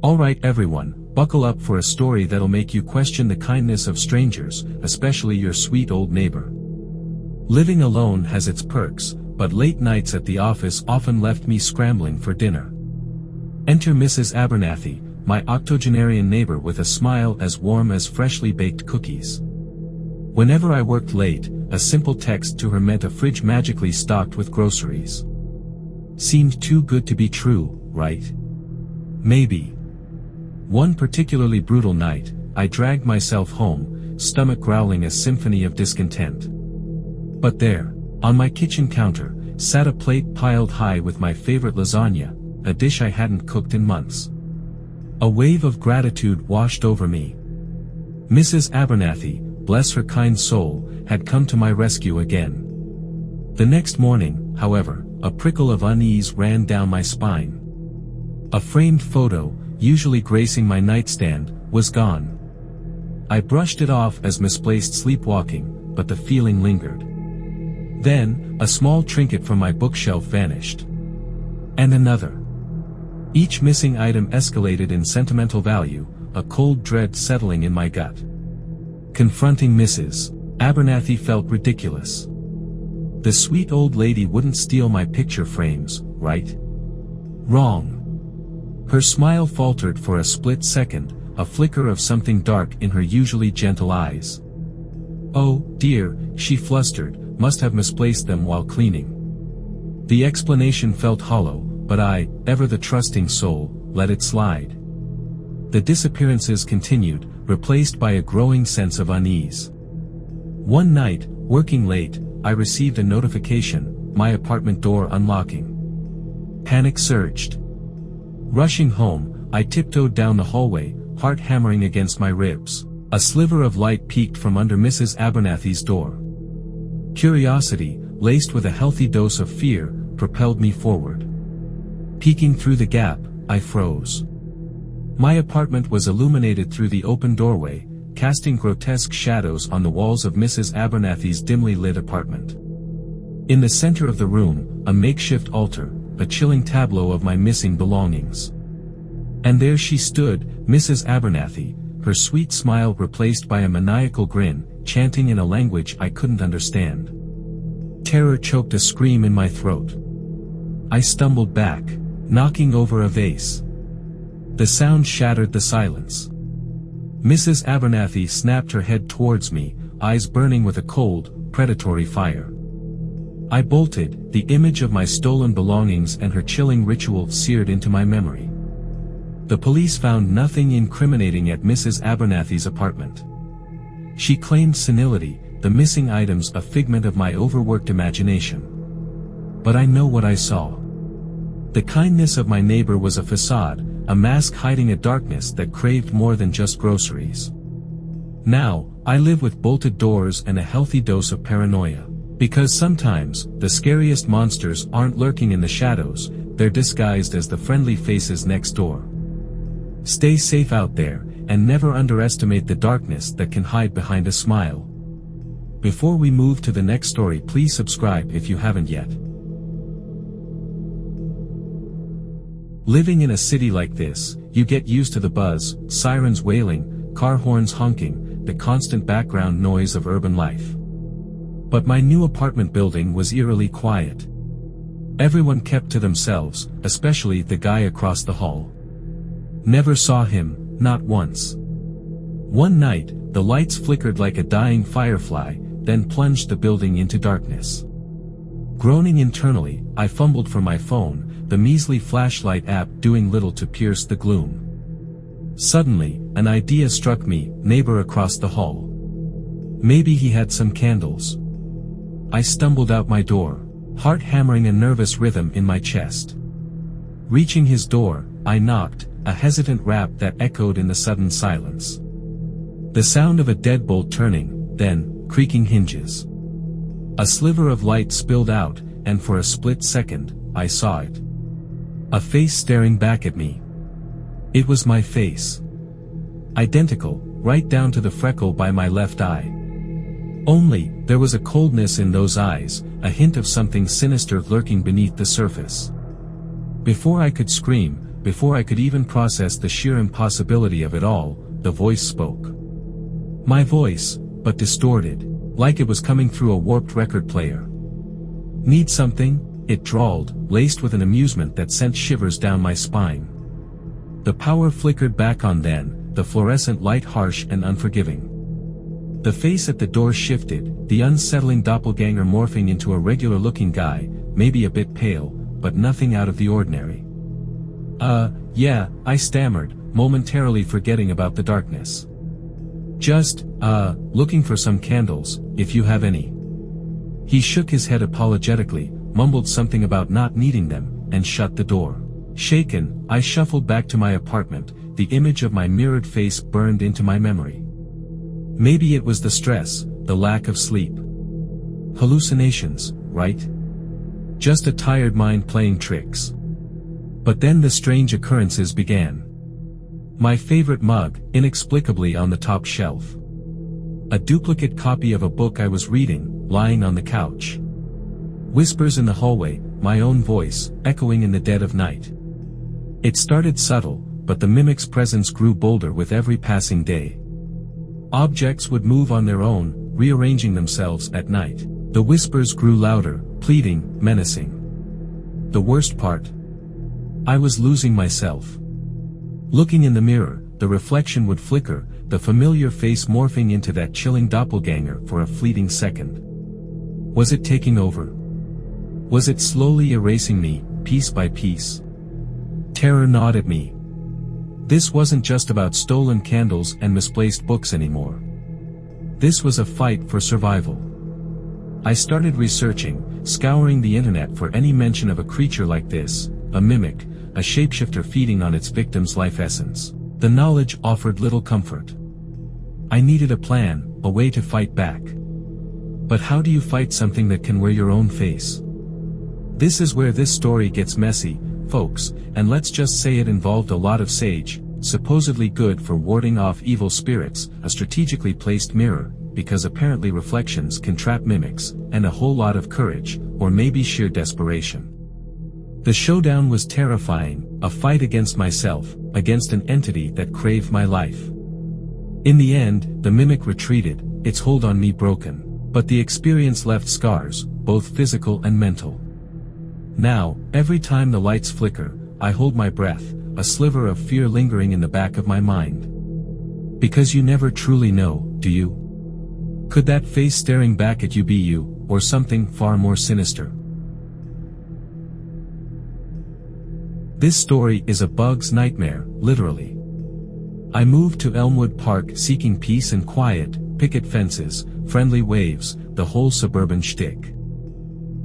Alright everyone, buckle up for a story that'll make you question the kindness of strangers, especially your sweet old neighbor. Living alone has its perks, but late nights at the office often left me scrambling for dinner. Enter Mrs. Abernathy, my octogenarian neighbor with a smile as warm as freshly baked cookies. Whenever I worked late, a simple text to her meant a fridge magically stocked with groceries. Seemed too good to be true, right? Maybe. One particularly brutal night, I dragged myself home, stomach growling a symphony of discontent. But there, on my kitchen counter, sat a plate piled high with my favorite lasagna, a dish I hadn't cooked in months. A wave of gratitude washed over me. Mrs. Abernathy, bless her kind soul, had come to my rescue again. The next morning, however, a prickle of unease ran down my spine. A framed photo, usually gracing my nightstand, was gone. I brushed it off as misplaced sleepwalking, but the feeling lingered. Then, a small trinket from my bookshelf vanished. And another. Each missing item escalated in sentimental value, a cold dread settling in my gut. Confronting Mrs. Abernathy felt ridiculous. The sweet old lady wouldn't steal my picture frames, right? Wrong. Her smile faltered for a split second, a flicker of something dark in her usually gentle eyes. Oh, dear, she flustered, must have misplaced them while cleaning. The explanation felt hollow, but I, ever the trusting soul, let it slide. The disappearances continued, replaced by a growing sense of unease. One night, working late, I received a notification, my apartment door unlocking. Panic surged. Rushing home, I tiptoed down the hallway, heart hammering against my ribs. A sliver of light peeked from under Mrs. Abernathy's door. Curiosity, laced with a healthy dose of fear, propelled me forward. Peeking through the gap, I froze. My apartment was illuminated through the open doorway, casting grotesque shadows on the walls of Mrs. Abernathy's dimly lit apartment. In the center of the room, a makeshift altar, a chilling tableau of my missing belongings. And there she stood, Mrs. Abernathy, her sweet smile replaced by a maniacal grin, chanting in a language I couldn't understand. Terror choked a scream in my throat. I stumbled back, knocking over a vase. The sound shattered the silence. Mrs. Abernathy snapped her head towards me, eyes burning with a cold, predatory fire. I bolted, the image of my stolen belongings and her chilling ritual seared into my memory. The police found nothing incriminating at Mrs. Abernathy's apartment. She claimed senility, the missing items a figment of my overworked imagination. But I know what I saw. The kindness of my neighbor was a facade, a mask hiding a darkness that craved more than just groceries. Now, I live with bolted doors and a healthy dose of paranoia. Because sometimes, the scariest monsters aren't lurking in the shadows, they're disguised as the friendly faces next door. Stay safe out there, and never underestimate the darkness that can hide behind a smile. Before we move to the next story, please subscribe if you haven't yet. Living in a city like this, you get used to the buzz, sirens wailing, car horns honking, the constant background noise of urban life. But my new apartment building was eerily quiet. Everyone kept to themselves, especially the guy across the hall. Never saw him, not once. One night, the lights flickered like a dying firefly, then plunged the building into darkness. Groaning internally, I fumbled for my phone, the measly flashlight app doing little to pierce the gloom. Suddenly, an idea struck me, neighbor across the hall. Maybe he had some candles. I stumbled out my door, heart hammering a nervous rhythm in my chest. Reaching his door, I knocked, a hesitant rap that echoed in the sudden silence. The sound of a deadbolt turning, then, creaking hinges. A sliver of light spilled out, and for a split second, I saw it. A face staring back at me. It was my face. Identical, right down to the freckle by my left eye. Only, there was a coldness in those eyes, a hint of something sinister lurking beneath the surface. Before I could scream, before I could even process the sheer impossibility of it all, the voice spoke. My voice, but distorted, like it was coming through a warped record player. "Need something?" it drawled, laced with an amusement that sent shivers down my spine. The power flickered back on then, the fluorescent light harsh and unforgiving. The face at the door shifted, the unsettling doppelganger morphing into a regular-looking guy, maybe a bit pale, but nothing out of the ordinary. Yeah, I stammered, momentarily forgetting about the darkness. "Just, looking for some candles, if you have any." He shook his head apologetically, mumbled something about not needing them, and shut the door. Shaken, I shuffled back to my apartment, the image of my mirrored face burned into my memory. Maybe it was the stress, the lack of sleep. Hallucinations, right? Just a tired mind playing tricks. But then the strange occurrences began. My favorite mug, inexplicably on the top shelf. A duplicate copy of a book I was reading, lying on the couch. Whispers in the hallway, my own voice, echoing in the dead of night. It started subtle, but the mimic's presence grew bolder with every passing day. Objects would move on their own, rearranging themselves at night. The whispers grew louder, pleading, menacing. The worst part? I was losing myself. Looking in the mirror, the reflection would flicker, the familiar face morphing into that chilling doppelganger for a fleeting second. Was it taking over? Was it slowly erasing me, piece by piece? Terror gnawed at me. This wasn't just about stolen candles and misplaced books anymore. This was a fight for survival. I started researching, scouring the internet for any mention of a creature like this, a mimic, a shapeshifter feeding on its victim's life essence. The knowledge offered little comfort. I needed a plan, a way to fight back. But how do you fight something that can wear your own face? This is where this story gets messy, folks, and let's just say it involved a lot of sage, supposedly good for warding off evil spirits, a strategically placed mirror, because apparently reflections can trap mimics, and a whole lot of courage, or maybe sheer desperation. The showdown was terrifying, a fight against myself, against an entity that craved my life. In the end, the mimic retreated, its hold on me broken, but the experience left scars, both physical and mental. Now, every time the lights flicker, I hold my breath, a sliver of fear lingering in the back of my mind. Because you never truly know, do you? Could that face staring back at you be you, or something far more sinister? This story is a bug's nightmare, literally. I moved to Elmwood Park seeking peace and quiet, picket fences, friendly waves, the whole suburban shtick.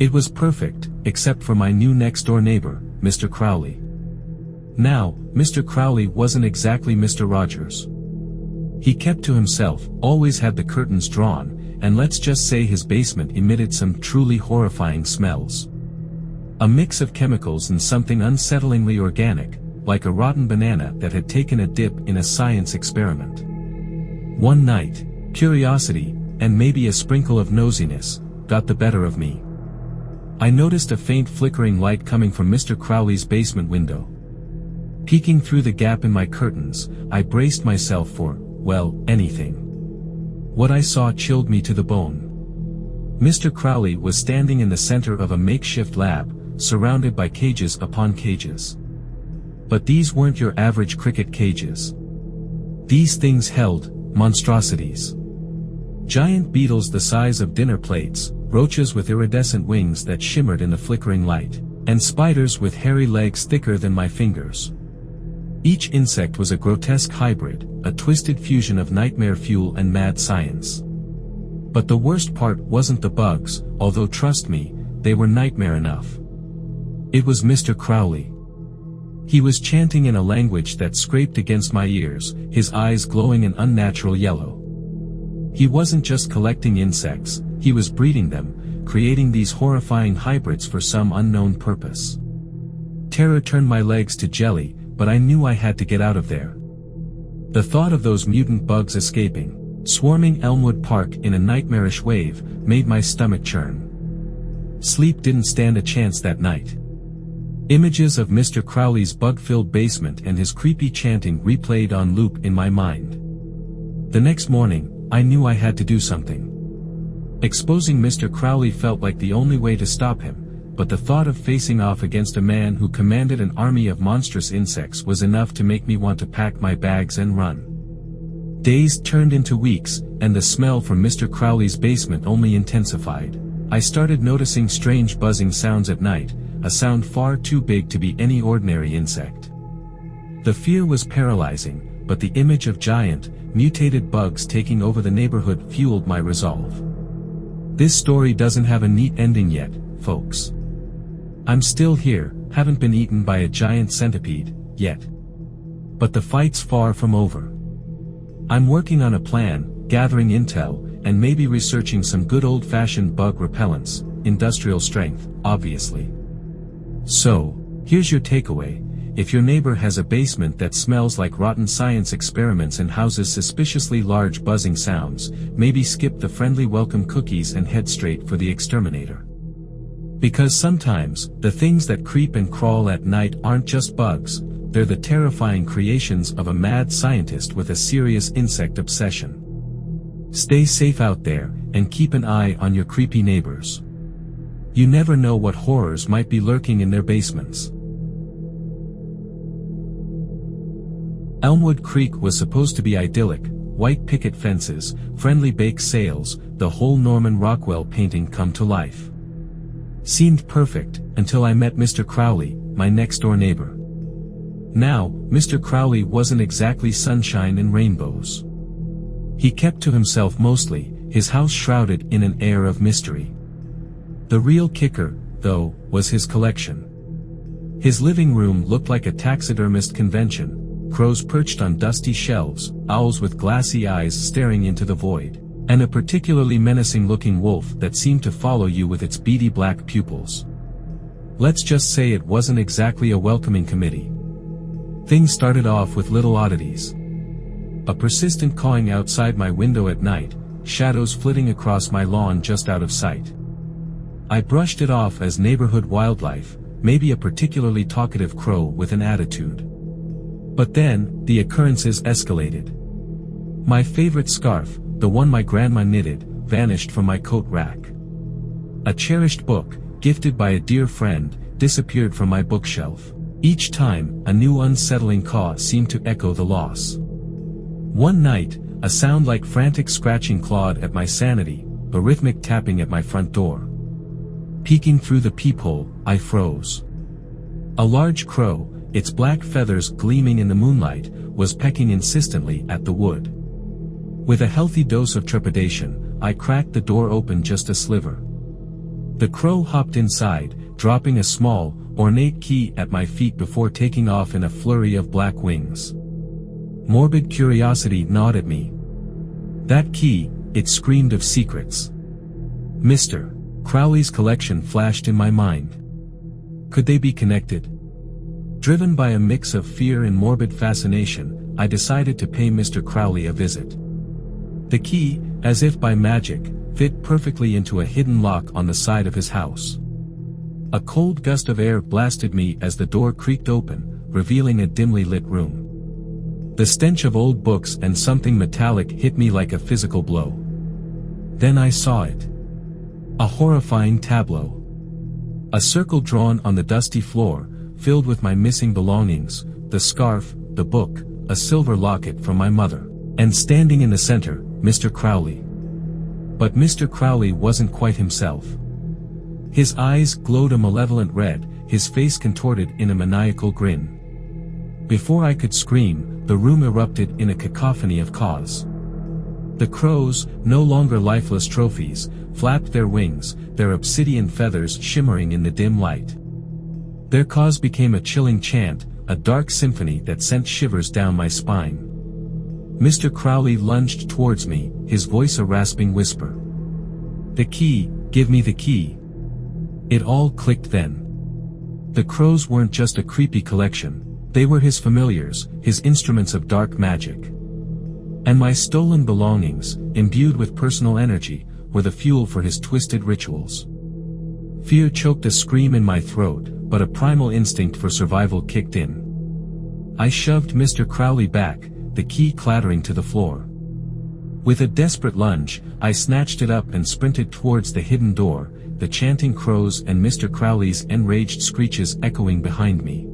It was perfect, except for my new next-door neighbor, Mr. Crowley. Now, Mr. Crowley wasn't exactly Mr. Rogers. He kept to himself, always had the curtains drawn, and let's just say his basement emitted some truly horrifying smells. A mix of chemicals and something unsettlingly organic, like a rotten banana that had taken a dip in a science experiment. One night, curiosity, and maybe a sprinkle of nosiness, got the better of me. I noticed a faint flickering light coming from Mr. Crowley's basement window. Peeking through the gap in my curtains, I braced myself for, well, anything. What I saw chilled me to the bone. Mr. Crowley was standing in the center of a makeshift lab, surrounded by cages upon cages. But these weren't your average cricket cages. These things held monstrosities. Giant beetles the size of dinner plates, roaches with iridescent wings that shimmered in the flickering light, and spiders with hairy legs thicker than my fingers. Each insect was a grotesque hybrid, a twisted fusion of nightmare fuel and mad science. But the worst part wasn't the bugs, although trust me, they were nightmare enough. It was Mr. Crowley. He was chanting in a language that scraped against my ears, his eyes glowing an unnatural yellow. He wasn't just collecting insects, he was breeding them, creating these horrifying hybrids for some unknown purpose. Terror turned my legs to jelly, but I knew I had to get out of there. The thought of those mutant bugs escaping, swarming Elmwood Park in a nightmarish wave, made my stomach churn. Sleep didn't stand a chance that night. Images of Mr. Crowley's bug-filled basement and his creepy chanting replayed on loop in my mind. The next morning, I knew I had to do something. Exposing Mr. Crowley felt like the only way to stop him, but the thought of facing off against a man who commanded an army of monstrous insects was enough to make me want to pack my bags and run. Days turned into weeks, and the smell from Mr. Crowley's basement only intensified. I started noticing strange buzzing sounds at night, a sound far too big to be any ordinary insect. The fear was paralyzing, but the image of giant, mutated bugs taking over the neighborhood fueled my resolve. This story doesn't have a neat ending yet, folks. I'm still here, haven't been eaten by a giant centipede, yet. But the fight's far from over. I'm working on a plan, gathering intel, and maybe researching some good old-fashioned bug repellents, industrial strength, obviously. So, here's your takeaway: if your neighbor has a basement that smells like rotten science experiments and houses suspiciously large buzzing sounds, maybe skip the friendly welcome cookies and head straight for the exterminator. Because sometimes, the things that creep and crawl at night aren't just bugs, they're the terrifying creations of a mad scientist with a serious insect obsession. Stay safe out there, and keep an eye on your creepy neighbors. You never know what horrors might be lurking in their basements. Elmwood Creek was supposed to be idyllic: white picket fences, friendly bake sales, the whole Norman Rockwell painting come to life. Seemed perfect, until I met Mr. Crowley, my next-door neighbor. Now, Mr. Crowley wasn't exactly sunshine and rainbows. He kept to himself mostly, his house shrouded in an air of mystery. The real kicker, though, was his collection. His living room looked like a taxidermist convention: crows perched on dusty shelves, owls with glassy eyes staring into the void, and a particularly menacing-looking wolf that seemed to follow you with its beady black pupils. Let's just say it wasn't exactly a welcoming committee. Things started off with little oddities. A persistent cawing outside my window at night, shadows flitting across my lawn just out of sight. I brushed it off as neighborhood wildlife, maybe a particularly talkative crow with an attitude. But then, the occurrences escalated. My favorite scarf, the one my grandma knitted, vanished from my coat rack. A cherished book, gifted by a dear friend, disappeared from my bookshelf. Each time, a new unsettling caw seemed to echo the loss. One night, a sound like frantic scratching clawed at my sanity, a rhythmic tapping at my front door. Peeking through the peephole, I froze. A large crow, its black feathers gleaming in the moonlight, was pecking insistently at the wood. With a healthy dose of trepidation, I cracked the door open just a sliver. The crow hopped inside, dropping a small, ornate key at my feet before taking off in a flurry of black wings. Morbid curiosity gnawed at me. That key, it screamed of secrets. Mr. Crowley's collection flashed in my mind. Could they be connected? Driven by a mix of fear and morbid fascination, I decided to pay Mr. Crowley a visit. The key, as if by magic, fit perfectly into a hidden lock on the side of his house. A cold gust of air blasted me as the door creaked open, revealing a dimly lit room. The stench of old books and something metallic hit me like a physical blow. Then I saw it. A horrifying tableau. A circle drawn on the dusty floor, filled with my missing belongings: the scarf, the book, a silver locket from my mother, and standing in the center, Mr. Crowley. But Mr. Crowley wasn't quite himself. His eyes glowed a malevolent red, his face contorted in a maniacal grin. Before I could scream, the room erupted in a cacophony of caws. The crows, no longer lifeless trophies, flapped their wings, their obsidian feathers shimmering in the dim light. Their caws became a chilling chant, a dark symphony that sent shivers down my spine. Mr. Crowley lunged towards me, his voice a rasping whisper. "The key, give me the key." It all clicked then. The crows weren't just a creepy collection, they were his familiars, his instruments of dark magic. And my stolen belongings, imbued with personal energy, were the fuel for his twisted rituals. Fear choked a scream in my throat, but a primal instinct for survival kicked in. I shoved Mr. Crowley back, the key clattering to the floor. With a desperate lunge, I snatched it up and sprinted towards the hidden door, the chanting crows and Mr. Crowley's enraged screeches echoing behind me.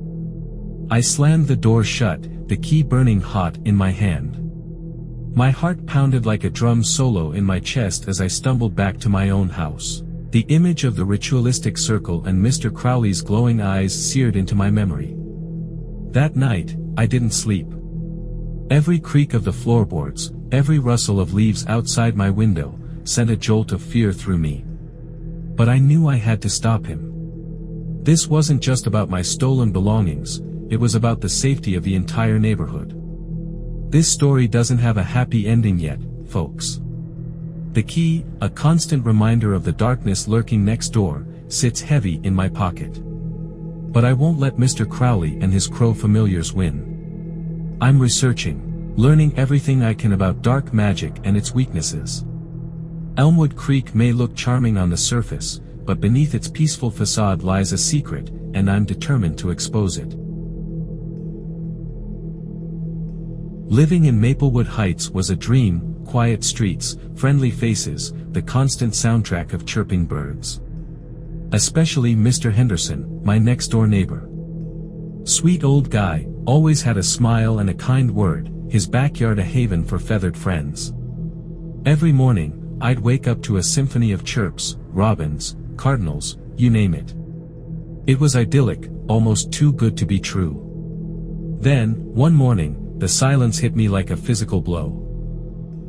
I slammed the door shut, the key burning hot in my hand. My heart pounded like a drum solo in my chest as I stumbled back to my own house. The image of the ritualistic circle and Mr. Crowley's glowing eyes seared into my memory. That night, I didn't sleep. Every creak of the floorboards, every rustle of leaves outside my window, sent a jolt of fear through me. But I knew I had to stop him. This wasn't just about my stolen belongings, it was about the safety of the entire neighborhood. This story doesn't have a happy ending yet, folks. The key, a constant reminder of the darkness lurking next door, sits heavy in my pocket. But I won't let Mr. Crowley and his crow familiars win. I'm researching, learning everything I can about dark magic and its weaknesses. Elmwood Creek may look charming on the surface, but beneath its peaceful facade lies a secret, and I'm determined to expose it. Living in Maplewood Heights was a dream, quiet streets, friendly faces, the constant soundtrack of chirping birds. Especially Mr. Henderson, my next-door neighbor. Sweet old guy, always had a smile and a kind word, his backyard a haven for feathered friends. Every morning, I'd wake up to a symphony of chirps, robins, cardinals, you name it. It was idyllic, almost too good to be true. Then, one morning, the silence hit me like a physical blow.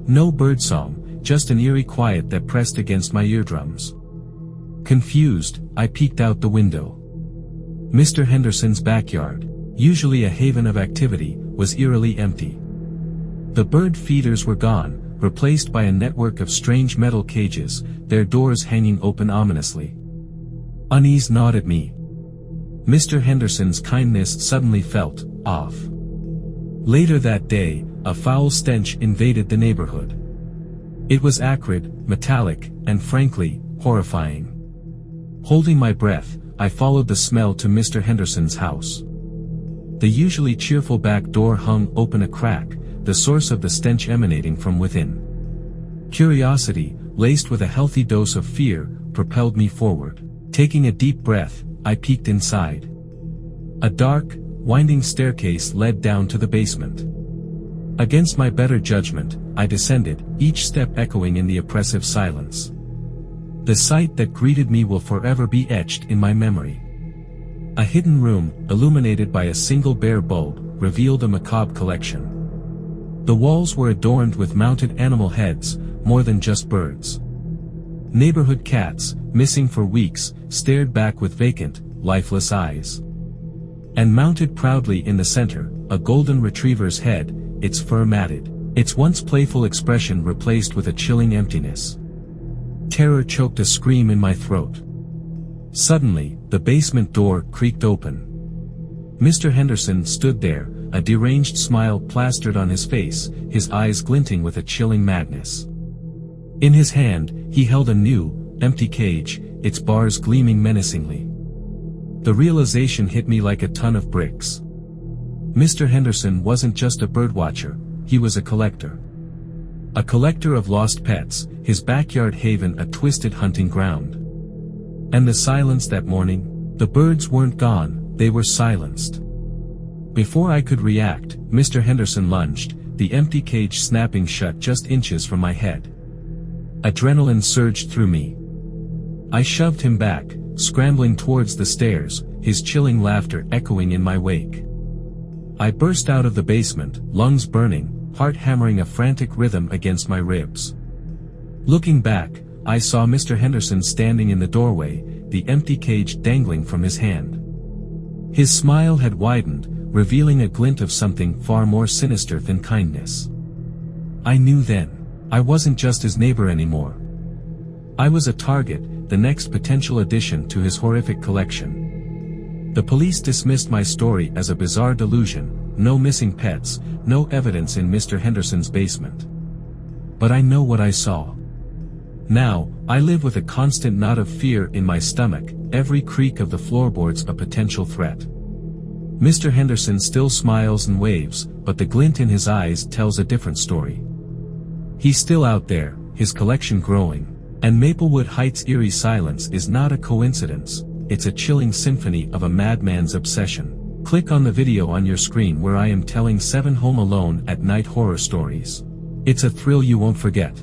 No birdsong, just an eerie quiet that pressed against my eardrums. Confused, I peeked out the window. Mr. Henderson's backyard, usually a haven of activity, was eerily empty. The bird feeders were gone, replaced by a network of strange metal cages, their doors hanging open ominously. Unease gnawed at me. Mr. Henderson's kindness suddenly felt off. Later that day, a foul stench invaded the neighborhood. It was acrid, metallic, and frankly, horrifying. Holding my breath, I followed the smell to Mr. Henderson's house. The usually cheerful back door hung open a crack, the source of the stench emanating from within. Curiosity, laced with a healthy dose of fear, propelled me forward. Taking a deep breath, I peeked inside. A dark, winding staircase led down to the basement. Against my better judgment, I descended, each step echoing in the oppressive silence. The sight that greeted me will forever be etched in my memory. A hidden room, illuminated by a single bare bulb, revealed a macabre collection. The walls were adorned with mounted animal heads, more than just birds. Neighborhood cats, missing for weeks, stared back with vacant, lifeless eyes. And mounted proudly in the center, a golden retriever's head, its fur matted, its once playful expression replaced with a chilling emptiness. Terror choked a scream in my throat. Suddenly, the basement door creaked open. Mr. Henderson stood there, a deranged smile plastered on his face, his eyes glinting with a chilling madness. In his hand, he held a new, empty cage, its bars gleaming menacingly. The realization hit me like a ton of bricks. Mr. Henderson wasn't just a birdwatcher, he was a collector. A collector of lost pets, his backyard haven a twisted hunting ground. And the silence that morning, the birds weren't gone, they were silenced. Before I could react, Mr. Henderson lunged, the empty cage snapping shut just inches from my head. Adrenaline surged through me. I shoved him back, scrambling towards the stairs, his chilling laughter echoing in my wake. I burst out of the basement, lungs burning, heart hammering a frantic rhythm against my ribs. Looking back, I saw Mr. Henderson standing in the doorway, the empty cage dangling from his hand. His smile had widened, revealing a glint of something far more sinister than kindness. I knew then, I wasn't just his neighbor anymore. I was a target, the next potential addition to his horrific collection. The police dismissed my story as a bizarre delusion, no missing pets, no evidence in Mr. Henderson's basement. But I know what I saw. Now, I live with a constant knot of fear in my stomach, every creak of the floorboards a potential threat. Mr. Henderson still smiles and waves, but the glint in his eyes tells a different story. He's still out there, his collection growing. And Maplewood Heights' eerie silence is not a coincidence, it's a chilling symphony of a madman's obsession. Click on the video on your screen where I am telling 7 Home Alone at Night horror stories. It's a thrill you won't forget.